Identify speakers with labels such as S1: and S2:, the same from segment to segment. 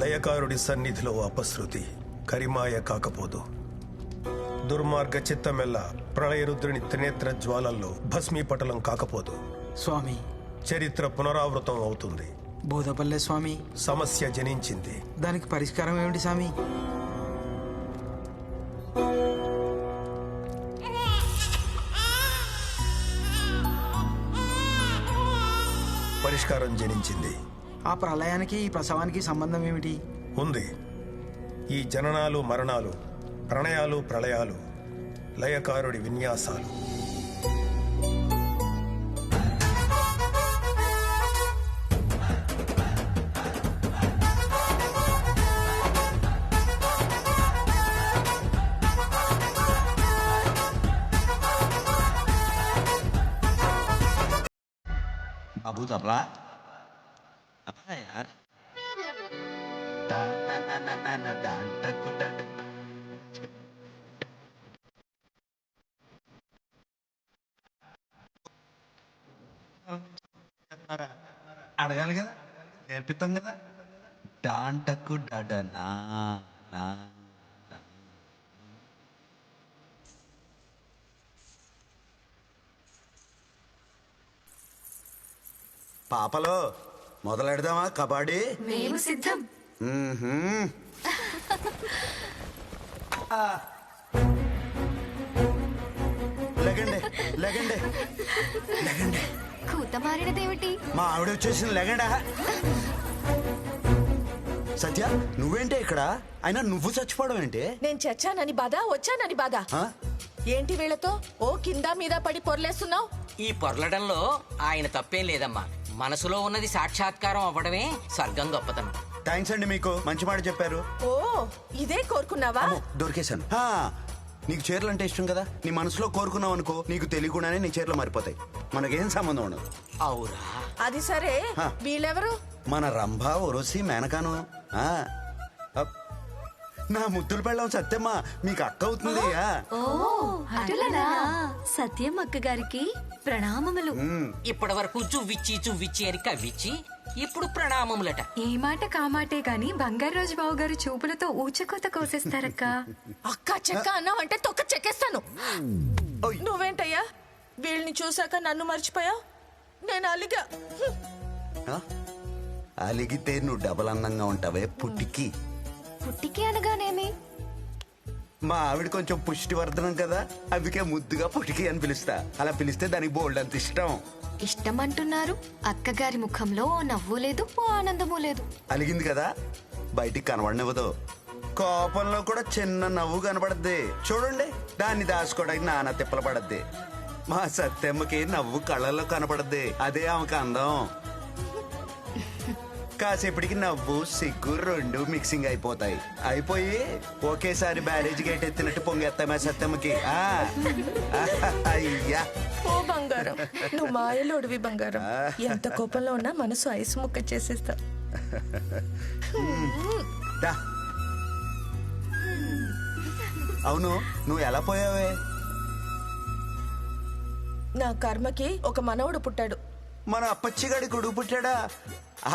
S1: లయకారుడి సన్నిధిలో అపశృతి కరిమాయ కాకపోదు. దుర్మార్గ చిత్తమెల్ల ప్రళయరుద్రుని త్రినేత్ర జ్వాలల్లో భస్మీపటలం కాకపోదు.
S2: స్వామి,
S1: చరిత్ర పునరావృతం అవుతుంది.
S2: బోధపల్లె స్వామి,
S1: సమస్య జనించింది.
S2: దానికి పరిష్కారం ఏమిటి స్వామి?
S1: పరిష్కారం జనించింది.
S2: ఆ ప్రళయానికి ఈ ప్రసవానికి సంబంధం ఏమిటి?
S1: ఉంది. ఈ జననాలు మరణాలు, ప్రణయాలు ప్రళయాలు లయకారుడి విన్యాసాలు.
S3: Abu Tabla apa ya? అడగాలి కదా, నేర్పిస్తాం కదా. డాంటకు డడనా నా
S4: పాపలో మొదలెడదామా కబడ్డీ?
S5: మేము సిద్ధం.
S4: లెగండి లెగండి లెగండి.
S5: కూత మారినదేమిటి?
S4: మా ఆవిడ వచ్చేసిన లెగండా. సత్య, నువ్వేంటే ఇక్కడ? అయినా నువ్వు చచ్చిపోవడం ఏంటి?
S6: నేను చచ్చానని బాధ, వచ్చానని బాధ.
S4: ఆ?
S6: ఏంటి వీళ్ళతో ఓ కింద మీద పడి పొరలేస్తున్నావు?
S7: ఈ పొరలడంలో ఆయన తప్పేం లేదమ్మా. మనసులో ఉన్నది సాక్షాత్కారం అవ్వడమే స్వర్గం గొప్పతనం.
S4: థ్యాంక్స్ అండి, మీకు మంచి మాట చెప్పారు.
S6: ఓ ఇదే కోరుకున్నావా?
S4: అమ్మో, దొరికేశాను. నీకు చీరలు అంటే ఇష్టం కదా, నీ మనసులో కోరుకున్నావు అనుకో, నీకు తెలియకుండానే నీ చీరలు మారిపోతాయి. మనకేం సంబంధం ఉండదు.
S7: అవురా?
S6: అది సరే, వీళ్ళెవరు?
S4: మన రంభ ఒరసి మేనకాను. నా ముద్దులు పెళ్ళం సత్యమ్మ, మీకు అక్క అవుతుంది.
S5: అటులనా? సత్యం అక్క గారికి ప్రణామములు.
S7: ఇప్పటి వరకు చువ్విచ్చి అని కవ్విచ్చి, ఇప్పుడు ప్రణామములట.
S5: ఏ మాట కామాటే గాని బంగారు రోజు బావు గారు చూపులతో ఊచకోత కోసేస్తారక్క.
S6: అక్క చెక్క అన్నావంటే తొక్క చెక్కేస్తాను.
S4: ఓయ్.
S6: నువ్వేంటయ్యా వీళ్ళని చూసాక నన్ను మర్చిపోయావు? నేను అలిగా.
S4: ఆ? అలిగితే నువ్వు డబల్ అందంగా ఉంటావే పుట్టికి.
S5: పుట్టికి అనగానేమి?
S4: మా ఆవిడ కొంచెం పుష్టివర్ధనం కదా, అందుకే ముద్దుగా పుట్టికి అని పిలుస్తా. అలా పిలిస్తే దానికి బోల్డ్ అంత ఇష్టం.
S5: ఇష్టం అంటున్నారు, అక్కగారి ముఖంలో ఓ నవ్వు లేదు, ఓ ఆనందము లేదు.
S4: అలిగింది కదా, బయటికి కనబడనివ్వదు. కోపంలో కూడా చిన్న నవ్వు కనబడద్ది చూడండి. దాన్ని దాచుకోవడానికి నానా తిప్పలు పడద్ది. మా సత్యమ్మకి నవ్వు కళ్ళల్లో కనపడద్ది, అదే ఆమెకు అందం. కాసేపటికి నవ్వు సిగ్గు రెండు మిక్సింగ్ అయిపోతాయి. అయిపోయి ఒకేసారి బ్యారేజ్ గేట్ ఎత్తినట్టు పొంగెత్తామా సత్యమ్మకి. అయ్యా
S6: ఓ బంగారం, నువ్వు మాయలోడివి బంగారం. ఎంత కోపంలో ఉన్నా మనసు ఐసు ముక్క చేసేస్తా.
S4: దా. అవును, నువ్వు ఎలా పోయావే?
S6: నా కర్మకి ఒక మనవడు పుట్టాడు.
S4: మన అప్పచ్చిగాడి కొడుకు పుట్టాడా?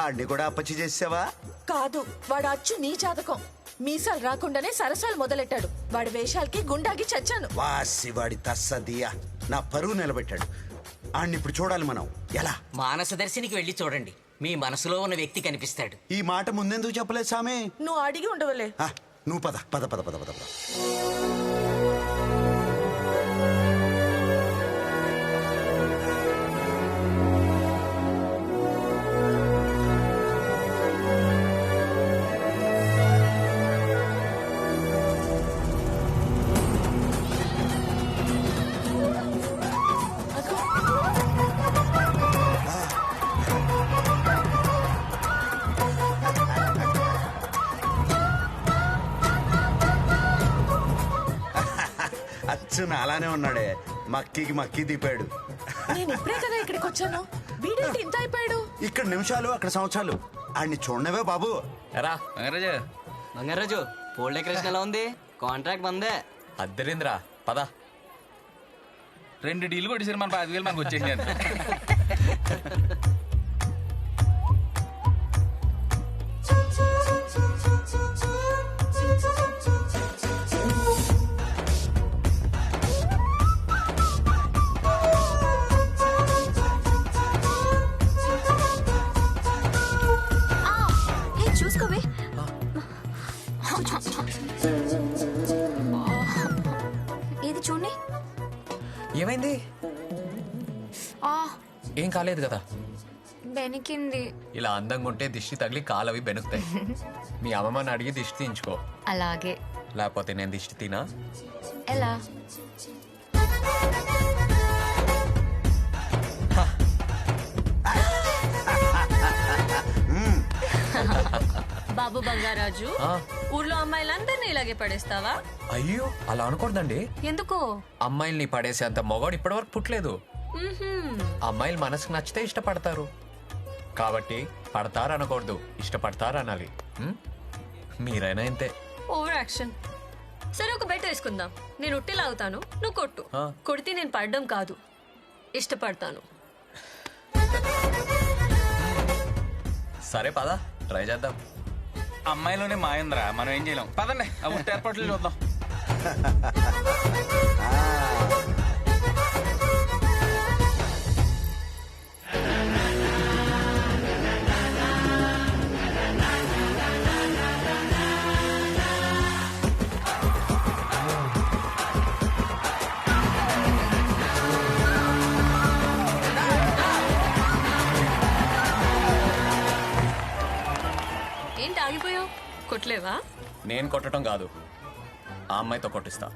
S4: ఆడిని కూడా అప్పచ్చి చేసావా?
S6: కాదు, వాడు అచ్చు నీ జాతకం. మీసాలు రాకుండానే సరసాలు మొదలెట్టాడు. వాడి వేషాలకి గుండాగి చచ్చాను.
S4: వాసి వాడి తస్సదియా నా పరువు నిలబెట్టాడు. ఆడిని ఇప్పుడు చూడాలి మనం. ఎలా?
S7: మానసదర్శినికి వెళ్ళి చూడండి, మీ మనసులో ఉన్న వ్యక్తి కనిపిస్తాడు.
S4: ఈ మాట ముందెందుకు చెప్పలేదు సామే?
S6: నువ్వు అడిగి ఉండవలే.
S4: నువ్వు పద పద పద పద పద పద. అచ్చు నాలానే ఉన్నాడే, మక్కికి మక్కి తిప్పాడు.
S6: నేను ఇప్పుడే కదా ఇక్కడికి వచ్చాను. వీడేంటి ఇంత అయిపోయాడు?
S4: ఇక్కడ నిమిషాలు అక్కడ సంవత్సరాలు. ఆడిని చూడనవే బాబు.
S8: ఎరా బంగారాజు,
S7: బంగారాజు, పోల్ డెకరేషన్ ఎలా ఉంది? కాంట్రాక్ట్ మందే.
S8: అద్దరింద్రా పద. 2 డీలు కొట్టేసారు, మన 5,000 మనకు వచ్చేసింది.
S5: చూసుకోవే. ఏది చూడండి.
S8: ఏమైంది? ఏం కాలేదు కదా?
S5: బెనికింది.
S8: ఇలా అందంగా ఉంటే దిష్టి తగిలి కాలవి బెనుకుతాయి. మీ అమ్మమ్మని అడిగి దిష్టి తీయించుకో.
S5: అలాగే.
S8: లేకపోతే నేను దిష్టి తినా?
S5: ఎలా?
S9: బాబు బంగారాజు,
S8: ఆ,
S9: ఊర్లో అమ్మాయిలందరినీ ఇలాగే పడేస్తావా?
S8: అయ్యో అలా అనకూడదండి.
S9: ఎందుకో?
S8: అమ్మాయిల్ని పడేసే అంత మొగాడు ఇప్పటివరకు పుట్టలేదు.
S9: మ్మ్హ్మ్.
S8: అమ్మాయిలు మనసుకు నచ్చితే ఇష్టపడతారు. కాబట్టి పడతారు అనకూడదు, ఇష్టపడతారు అనాలి. మీరైనా ఇంతే.
S9: Over action. సరే, ఒక బెట్ వేసుకుందాం. నేను ఉట్టి లాగుతాను, నువ్వు కొట్టు.
S8: ఆ.
S9: కొడితే నేను పడడం కాదు, ఇష్టపడతాను.
S8: సరే పద, ట్రై చేద్దాం.
S10: అమ్మాయిలోనే మాయంద్రా, మనం ఏం చేయలేం. పదండి, ఆ ఉట్టి ఏర్పాట్లు చూద్దాం.
S9: ఏంటి ఆగిపోయావు? కొట్టలేవా?
S8: నేను కొట్టడం కాదు, ఆ అమ్మాయితో కొట్టిస్తా.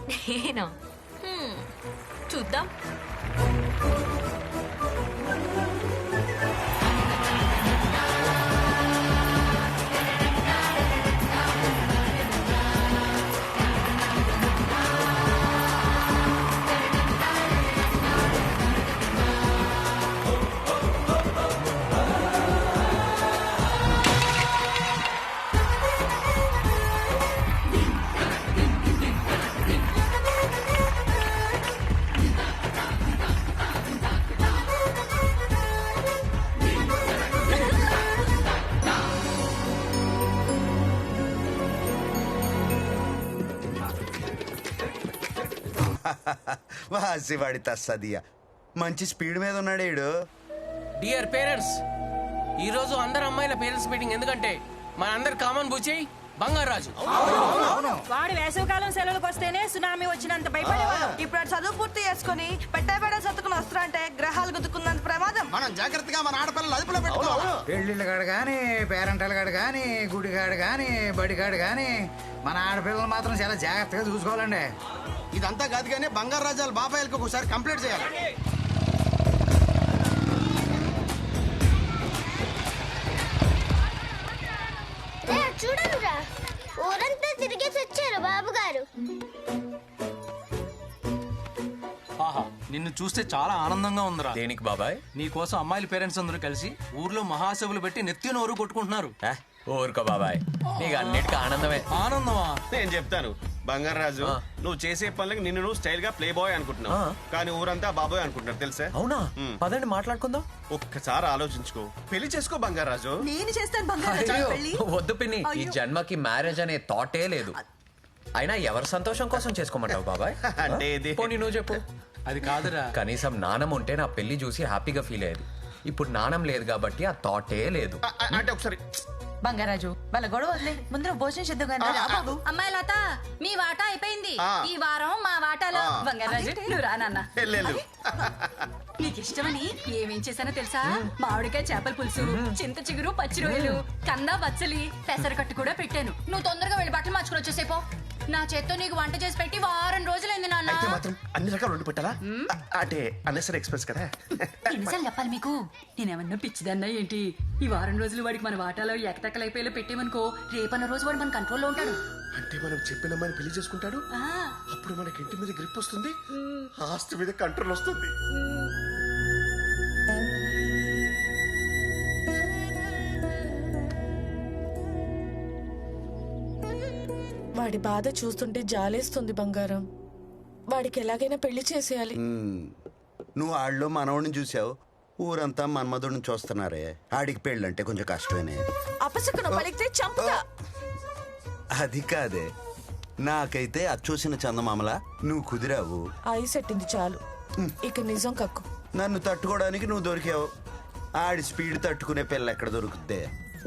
S9: నేనా? చూద్దాం.
S4: వాడి తస్సదియా మంచి స్పీడ్ మీద ఉన్నాడు ఈడు.
S10: డియర్ పేరెంట్స్, ఈ రోజు అందరు అమ్మాయిల పేరెంట్స్ మీటింగ్. ఎందుకంటే మన అందరు కామన్ బుచ్చి బంగారాజు.
S11: వాడు వేసవికాలం సెలవులకు వస్తేనే సునామీ వచ్చినంత భయపడేవాడు. ఇప్పుడు వాడు చదువు పూర్తి చేసుకుని పెట్టబెడ సత్తుకుని వస్తారంటే గ్రహాలు గుద్దుకున్నంత ప్రమాదం.
S3: మనం జాగ్రత్తగా మన ఆడపిల్లలు అదుపులో పెట్టుకోవాలి.
S2: పెళ్లిళ్ళ కాడు కానీ పేరెంటల కాడు కానీ గుడిగాడు కానీ బడిగాడు కానీ మన ఆడపిల్లలు మాత్రం చాలా జాగ్రత్తగా చూసుకోవాలండి.
S3: ఇదంతా కాదు కానీ బంగారు రాజాల బాబాయిలకు ఒకసారి కంప్లీట్ చేయాలి.
S11: చూడనురా, ఊరంతా తిరిగేసి వచ్చారు బాబు గారు.
S10: ఆహా, నిన్ను చూస్తే చాలా ఆనందంగా ఉందిరా.
S8: దేనికి బాబాయ్?
S10: నీ కోసం అమ్మాయిల పేరెంట్స్ అందరూ కలిసి ఊర్లో మహాసభలు పెట్టి నెత్తి నోరు కొట్టుకుంటున్నారు.
S8: ఊరుకో బాబాయ్, నీకు అన్నిటికీ ఆనందమే.
S10: ఆనందమా?
S12: నేను చెప్తాను బంగారాజు, నువ్వు చేసే పనులకి నిన్ను నువ్వు స్టైల్ గా ప్లే బాయ్ అనుకుంటున్నావు, కానీ ఊరంతా బాబాయ్ అనుకుంటున్నారు తెలుసా?
S8: అవునా? పదండి మాట్లాడుకుందాం.
S12: ఒక్కసారి ఆలోచించుకో, పెళ్లి చేసుకో బంగారాజు.
S11: నేను చేస్తాను బంగారు పెళ్లి.
S8: వద్దు పిన్ని, ఈ జన్మకి మ్యారేజ్ అనే థాటే లేదు. అయినా ఎవరి సంతోషం కోసం చేసుకోమంటావు బాబాయ్?
S12: అంటే
S8: పోనీ నువ్వు చెప్పు.
S10: అది కాదురా,
S8: కనీసం నాణం ఉంటే నా పెళ్లి చూసి హ్యాపీగా ఫీల్ అయ్యేది. ఇప్పుడు నాణం లేదు కాబట్టి ఆ థాటే లేదు.
S12: అంటే ఒకసారి
S11: బంగారాజు వాళ్ళ గొడవ వదిలే, ముందు భోజనం చేద్దాం కానీ.
S9: అమ్మాయి లత, మీ వాటా అయిపోయింది. ఈ వారం మా వాటాలో బంగారాజు నువ్వు రానన్నా. నీకు ఇష్టమని ఏమేం చేశానో తెలుసా? మామిడికాయ చేపల పులుసు, చింత చిగురు, పచ్చి రొయ్యలు, కంద బచ్చలి, పెసరకట్టు కూడా పెట్టాను. నువ్వు తొందరగా వెళ్ళి బట్టలు మార్చుకుని వచ్చేసేపో. నా చేత్తో నీకు వంట చేసి పెట్టి వారం రోజులైంది నాన్న.
S12: అయితే మాత్రం అన్ని రకాలు వండి పెట్టాలా? అంటే అన్నెసరీ ఎక్స్ప్రెస్ కదా.
S11: ఎన్నిసార్లు చెప్పాలి మీకు? నేనేమన్నా పిచ్చిదన్నా ఏంటి? ఈ వారం రోజులు వాడికి మన వాటాలో ఎకటెక్కలైపోయేలా పెట్టేమనుకో, రేపన్న రోజు వాడు మన కంట్రోల్లో ఉంటాడు.
S12: అంటే మనం చెప్పిన అమ్మాయిని పెళ్లి చేసుకుంటాడు, అప్పుడు మనకి ఇంటి మీద గ్రిప్ వస్తుంది, ఆస్తి మీద కంట్రోల్ వస్తుంది.
S6: వాడి బాధ చూస్తుంటే జాలేస్తుంది బంగారం. వాడికి ఎలాగైనా పెళ్లి చేసేయాలి.
S4: నువ్వు ఆళ్ళలో మనవడిని చూసావు, ఊరంతా మన్మధుడిని చూస్తున్నారే. ఆడికి పెళ్ళంటే కొంచెం కష్టమేనే.
S6: అపశకునం పలికితే చంపుతా.
S4: అది కాదే, నాకైతే అచ్చూసిన చందమామలా నువ్వు కుదిరావు.
S6: ఐ సెట్టింది చాలు, ఇక నిజం కక్కు.
S4: నన్ను తట్టుకోవడానికి నువ్వు దొరికావు. ఆడి స్పీడ్ తట్టుకునే పిల్ల ఎక్కడ దొరుకుద్దే?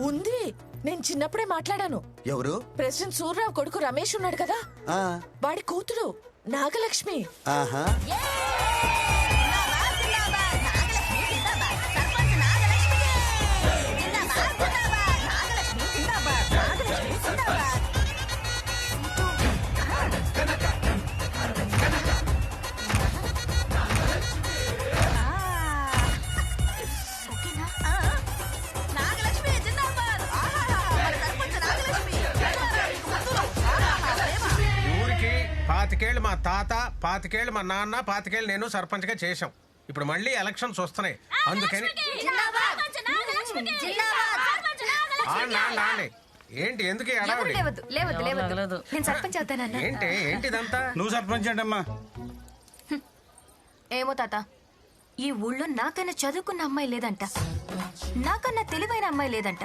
S6: ఉంది, నేను చిన్నప్పుడే మాట్లాడాను.
S4: ఎవరు?
S6: ప్రెసిడెంట్ సూర్యరావు కొడుకు రమేష్ ఉన్నాడు కదా, వాడి కూతురు నాగలక్ష్మి.
S4: ఆహా,
S1: ఊరికి 25 మా తాత, 25 మా నాన్న, 25 నేను సర్పంచ్ గా చేశాం. ఇప్పుడు మళ్ళీ ఎలక్షన్స్ వస్తున్నాయి, అందుకని ఏంటి ఎందుకు ఈ హడావుడి?
S5: నేను సర్పంచ్ అవుతానన్నా.
S1: ఏంటిదంతా?
S3: నువ్వు సర్పంచ్ అంటమ్మా.
S5: ఏమో తాత, ఈ ఊళ్ళో నాకన్నా చదువుకున్న అమ్మాయి లేదంట, నాకన్నా తెలివైన అమ్మాయి లేదంట,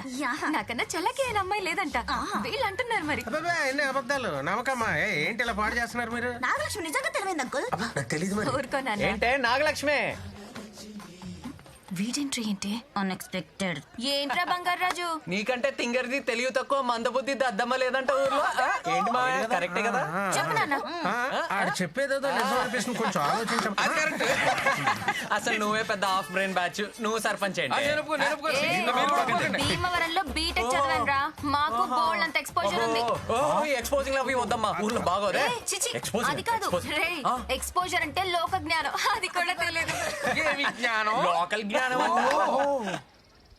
S5: నాకన్నా చల్లకి అయిన అమ్మాయి లేదంట. వీళ్ళు అంటున్నారు మరి.
S1: అబ్బబ్బే, ఎన్ని అబద్ధాలు నమ్మకమ్మా. ఏంటి ఇలా పాడు చేస్తున్నారు మీరు?
S11: నాగలక్ష్మి నిజంగా తెలివైంది అంకుల్.
S1: తెలీదు మరి.
S5: ఊరుకోనాన్న.
S8: ఏంటే నాగలక్ష్మి?
S5: వీడెంట్రీ ఏంటి?
S11: అన్ఎక్స్పెక్టెడ్.
S5: ఏంట్రా బంగారాజు?
S8: నీకంటే తింగరిది తెలివి తక్కువ, మందబుద్ధి దద్దమ్మ లేదంట ఊర్లో. ఏంటి మా కరెక్టే కదా?
S5: చెప్పు నాన్న.
S1: ఆడ చెప్పేదేదో నిజం అనిపిస్తుంది, కొంచెం ఆలోచించం.
S8: అసలు నువ్వే పెద్ద హాఫ్ బ్రెయిన్ బ్యాచ్. నువ్వు సర్పంచ్ ఏంటి?
S5: భీమవరంలో బీటెక్ చదివాను రా, మాకు బోల్డ్ అంత ఎక్స్పోజర్ ఉంది.
S8: ఎక్స్పోజింగ్ అవి వద్దమ్మా, ఊర్లో బాగోదే.
S5: అది కాదు రే, ఎక్స్పోజర్ అంటే లోక జ్ఞానం, అది కూడా తెలియదు.
S8: లోకల్ జ్ఞానం.